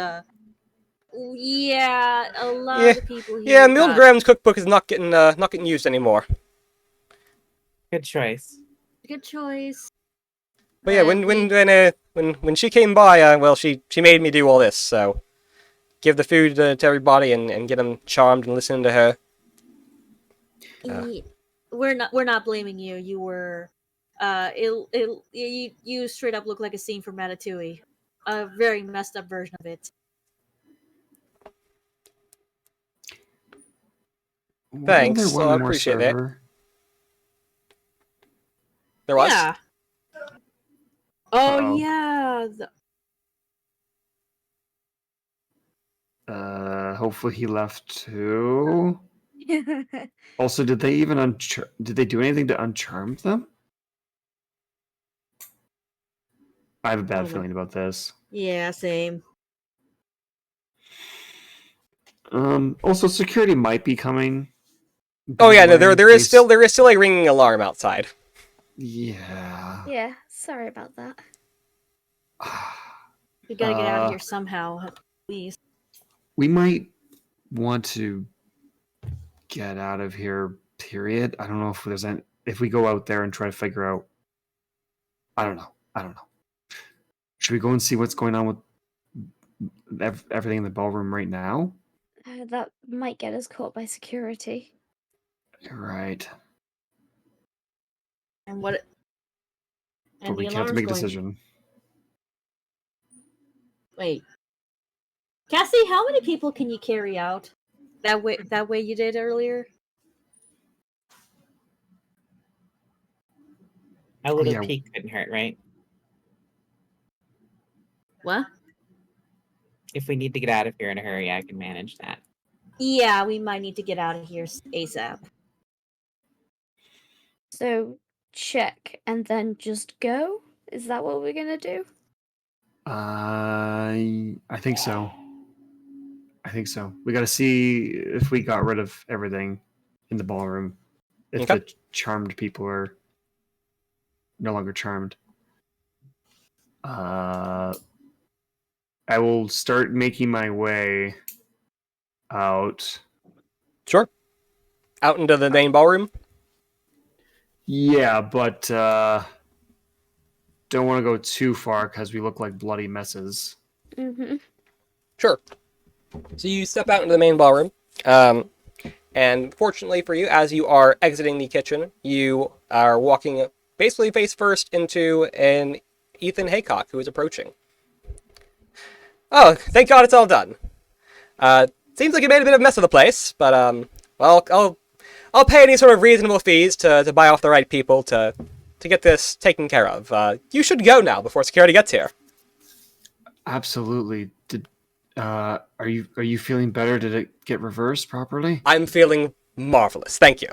yeah, a lot of people here. Yeah, Mildgram's cookbook is not getting used anymore. Good choice. Good choice. But yeah, when she came by, well, she made me do all this. So give the food to everybody and get them charmed and listen to her. We're not blaming you. You were, you straight up look like a scene from Ratatouille, a very messed up version of it. Thanks, I appreciate it. There was? Yeah. Oh Uh-oh. yeah. Hopefully he left too. Also, did they even did they do anything to uncharm them? I have a bad feeling about this. Yeah, same. Also, security might be coming. Oh by yeah, the no, way, there in is case- still a ringing alarm outside. Yeah. Yeah, sorry about that. We gotta get out of Uh, here somehow, please. We might want to get out of here. Period. I don't know if there's any, if we go out there and try to figure out. I don't know. Should we go and see what's going on with everything in the ballroom right now? That might get us caught by security. Right. And what? But And we the can't have to alarm's make a going. decision. Wait, Cassie, how many people can you carry out? That way you did earlier. A little yeah. peek couldn't hurt, right? What? If we need to get out of here in a hurry, I can manage that. Yeah, we might need to get out of here ASAP. So check and then just go? Is that what we're gonna do? I think so. We got to see if we got rid of everything in the ballroom. If Okay. the charmed people are no longer charmed. I will start making my way out. Sure. Out into the main ballroom. Yeah, but don't want to go too far because we look like bloody messes. Mm-hmm. Sure. So you step out into the main ballroom, and fortunately for you, as you are exiting the kitchen, you are walking basically face first into an Ethan Haycock who is approaching. Oh, thank God it's all done. Seems like you made a bit of a mess of the place, but well, I'll pay any sort of reasonable fees to buy off the right people to get this taken care of. You should go now before security gets here. Absolutely. Are you feeling better? Did it get reversed properly? I'm feeling marvelous. Thank you.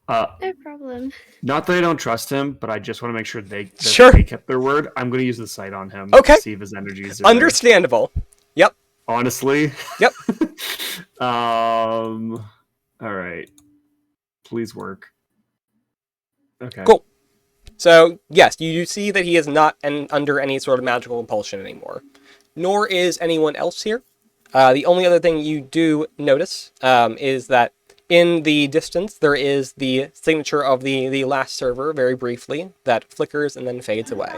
No problem. Not that I don't trust him, but I just want to make sure they Sure. kept their word. I'm going to use the sight on him. Okay. To see if his energies are there. Understandable. Yep. Honestly. Yep. All right. Please work. Okay. Cool. So, yes, you see that he is not under any sort of magical impulsion anymore. Nor is anyone else here. The only other thing you do notice is that in the distance, there is the signature of the last server, very briefly, that flickers and then fades away.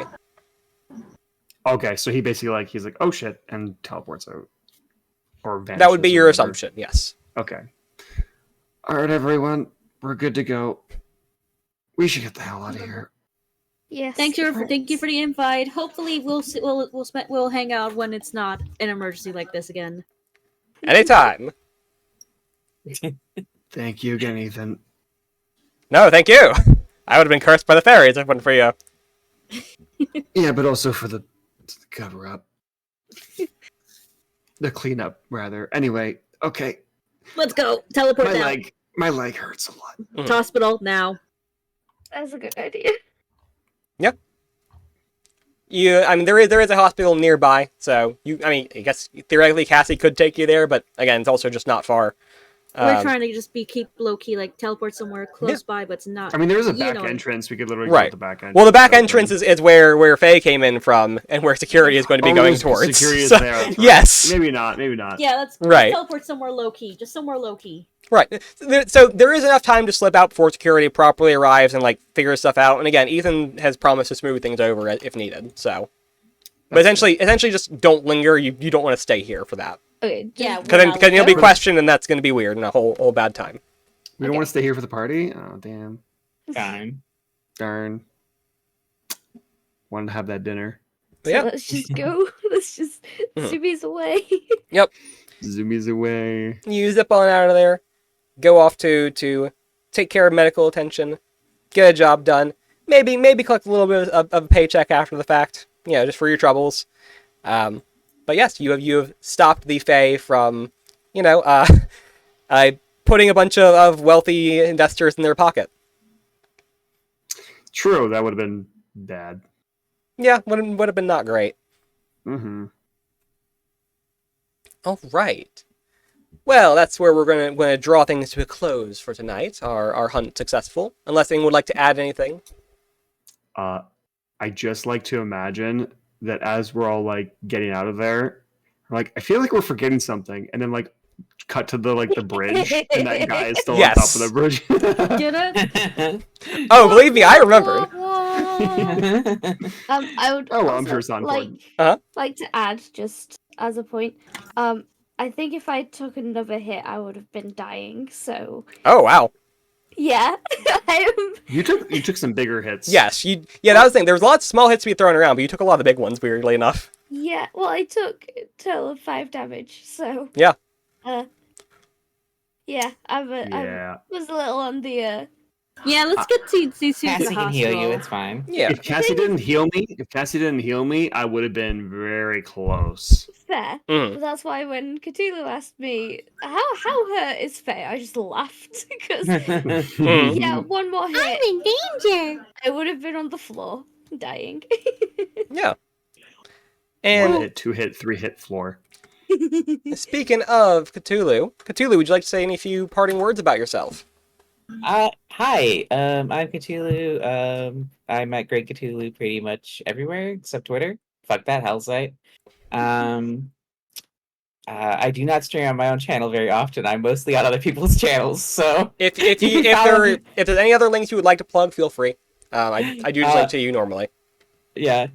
Okay, so he basically he's like, oh shit, and teleports out. Or vanishes. That would be or your whatever. assumption, yes. Okay. Alright, everyone. We're good to go. We should get the hell out of here. Yes. Thank you for the invite. Hopefully we'll hang out when it's not an emergency like this again. Anytime. Thank you again, Ethan. No, thank you. I would have been cursed by the fairies if it wasn't for you. Yeah, but also for the cover up. The cleanup, rather. Anyway, okay. Let's go. Teleport down. My leg hurts a lot. Mhm. Hospital now. That's a good idea. There is a hospital nearby, so I guess theoretically Cassie could take you there, but again, it's also just not far. We're trying to just keep low key, teleport somewhere close by, but it's not. I mean, there is a you back know. entrance. We could literally Right. go to the back entrance. Well, the back open. entrance is where Faye came in from, and where security is going to be going towards. Security is So, there. that's right. yes. Maybe not. Yeah, let's Right. teleport somewhere low key. Just somewhere low key. Right. So there is enough time to slip out before security properly arrives and figure stuff out. And again, Ethan has promised to smooth things over if needed. So, but essentially, just don't linger. You don't want to stay here for that, Okay. Yeah. because you'll be Yeah. questioned, and that's going to be weird and a whole bad time. We don't want to stay here for the party. Oh damn! Time. Darn. Wanted to have that dinner. But yeah. Let's just go. Let's just Mhm. Zubi's away. Zoomies away. You zip on out of there, go off to take care of medical attention, get a job done, maybe collect a little bit of a paycheck after the fact, just for your troubles. But yes, you have stopped the Fae from, putting a bunch of wealthy investors in their pocket. True, that would have been bad. Yeah, would have been not great. Mm-hmm. All right. Well, that's where we're going to draw things to a close for tonight. Our hunt successful. Unless anyone would like to add anything. I just like to imagine that as we're all like getting out of there, like I feel like we're forgetting something, and then like cut to the bridge, and that guy is still on top of the bridge. Get it? Oh, believe me, I remembered. I would Oh, well, I'm also sure it's on like board. like to add just as a point. I think if I took another hit, I would have been dying. So Oh, wow. yeah, You took some bigger hits. Yes, yeah, that was the thing. There was lots of small hits to be thrown around, but you took a lot of the big ones, weirdly enough. yeah. Well, I took a total of 5 damage. So Yeah. Yeah, I was a little on the Yeah, let's get to the Cassie can heal you. It's fine. Yeah. If Cassie didn't heal me, I would have been very close. fair. Mhm. But that's why when Cthulhu asked me how hurt is fair, I just laughed because Mhm. yeah, one more hit, I'm in danger. I would have been on the floor dying. Yeah. One And hit, 2 hit, 3 hit floor. speaking of Cthulhu, would you like to say any few parting words about yourself? Hi. I'm Cthulhu. I'm at Great Cthulhu pretty much everywhere except Twitter. Fuck that hell site. I do not stream on my own channel very often. I'm mostly on other people's channels. So If You can follow me. if there's any other links you would like to plug, feel free. I do just link to you normally. yeah,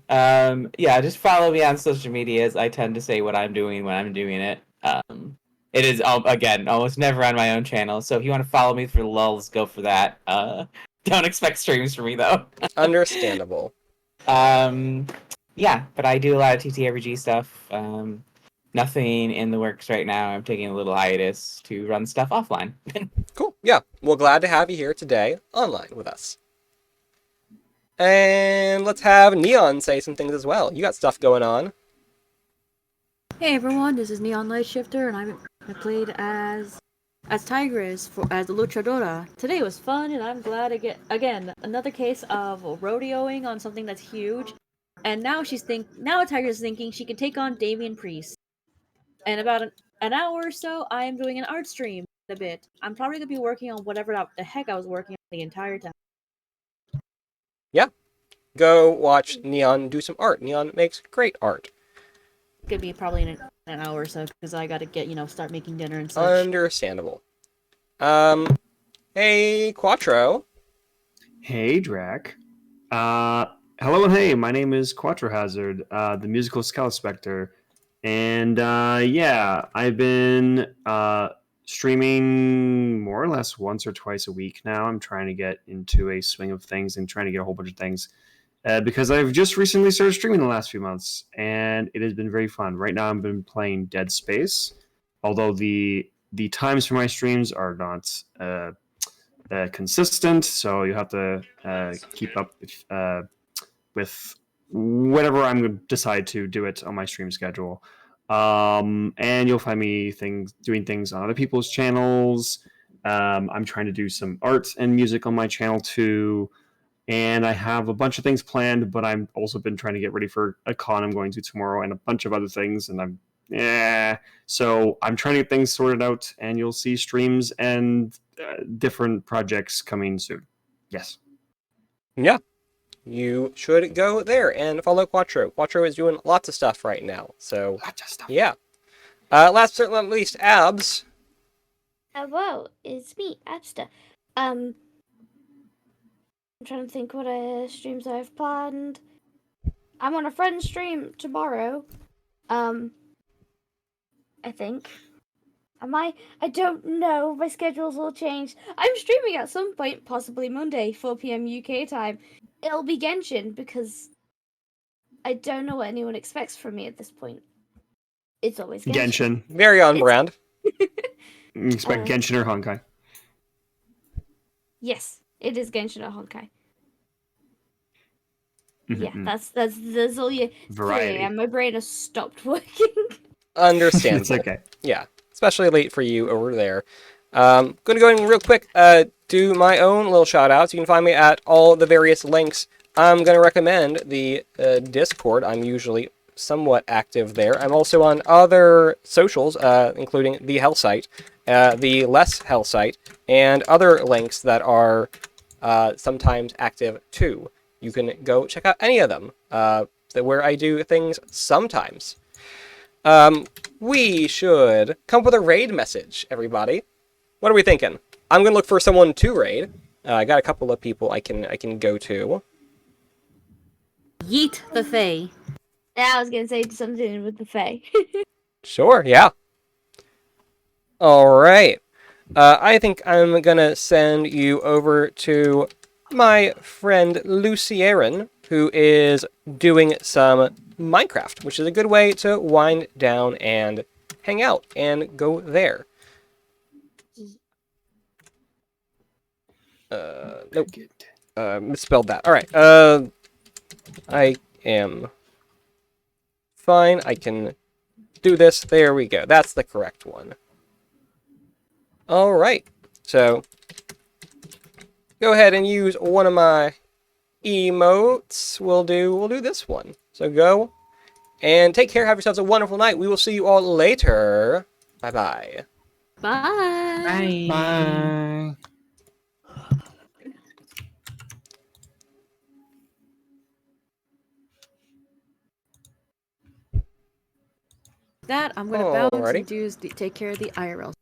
just follow me on social medias. I tend to say what I'm doing when I'm doing it. It is again almost never on my own channel. So if you want to follow me for lulls, go for that. Don't expect streams from me though. Understandable. Yeah, but I do a lot of TTRPG stuff. Nothing in the works right now. I'm taking a little hiatus to run stuff offline. Cool. Yeah. Well, glad to have you here today online with us. And let's have Neon say some things as well. You got stuff going on. Hey everyone, this is Neon Light Shifter, and I played as Tigress as the Luchadora. Today was fun, and I'm glad to get again another case of rodeoing on something that's huge. And now Tigress is thinking she can take on Damien Priest. And about an hour or so, I am doing an art stream in a bit. I'm probably gonna be working on whatever the heck I was working on the entire time. Go watch Neon do some art. Neon makes great art. Could be probably in an hour or so because I gotta get start making dinner and such. Understandable. Hey, Quattro. Hey, Drac. Hello and hey, my name is Quattro Hazard, the musical Scout Spectre. And yeah, I've been streaming more or less once or twice a week now. I'm trying to get into a swing of things and trying to get a whole bunch of things. Because I've just recently started streaming the last few months, and it has been very fun. Right now, I've been playing Dead Space, although the times for my streams are not consistent, so you have to keep up with whatever I'm going to decide to do it on my stream schedule. And you'll find me doing things on other people's channels. I'm trying to do some art and music on my channel too. And I have a bunch of things planned, but I've also been trying to get ready for a con I'm going to tomorrow and a bunch of other things. And so I'm trying to get things sorted out, and you'll see streams and different projects coming soon. Yes. Yeah. You should go there and follow Quattro. Quattro is doing lots of stuff right now. So, Lots of stuff. yeah. Last but certainly not least, Abs. Hello, it's me, Abster. I'm trying to think what streams I've planned. I'm on a friend's stream tomorrow. I think. Am I? I don't know. My schedule's all changed. I'm streaming at some point, possibly Monday, 4 p.m. UK time. It'll be Genshin because I don't know what anyone expects from me at this point. It's always Genshin. Very on brand. You expect Genshin or Honkai? Yes, it is Genshin or Honkai. Yeah, Mhm. that's all you. Variety. And my brain has stopped working. Understandable. It's okay. Yeah, especially late for you over there. Going to go in real quick, do my own little shout outs. You can find me at all the various links. I'm going to recommend the Discord. I'm usually somewhat active there. I'm also on other socials, including the Hell site, the Less Hell site, and other links that are sometimes active too. You can go check out any of them, where I do things sometimes. We should come up with a raid message, everybody. What are we thinking? I'm gonna look for someone to raid. I got a couple of people I can go to. Yeet the Fae. Yeah, I was gonna say something with the Fae. Sure, yeah. All right. I think I'm gonna send you over to my friend Lucy Aaron, who is doing some Minecraft, which is a good way to wind down and hang out and go there. Nope. Misspelled that. All right. I am fine. I can do this. There we go. That's the correct one. All right. So go ahead and use one of my emotes. We'll do this one. So go and take care. Have yourselves a wonderful night. We will see you all later. Bye-bye. Bye. Bye. That I'm gonna bounce Alrighty. and take care of the IRL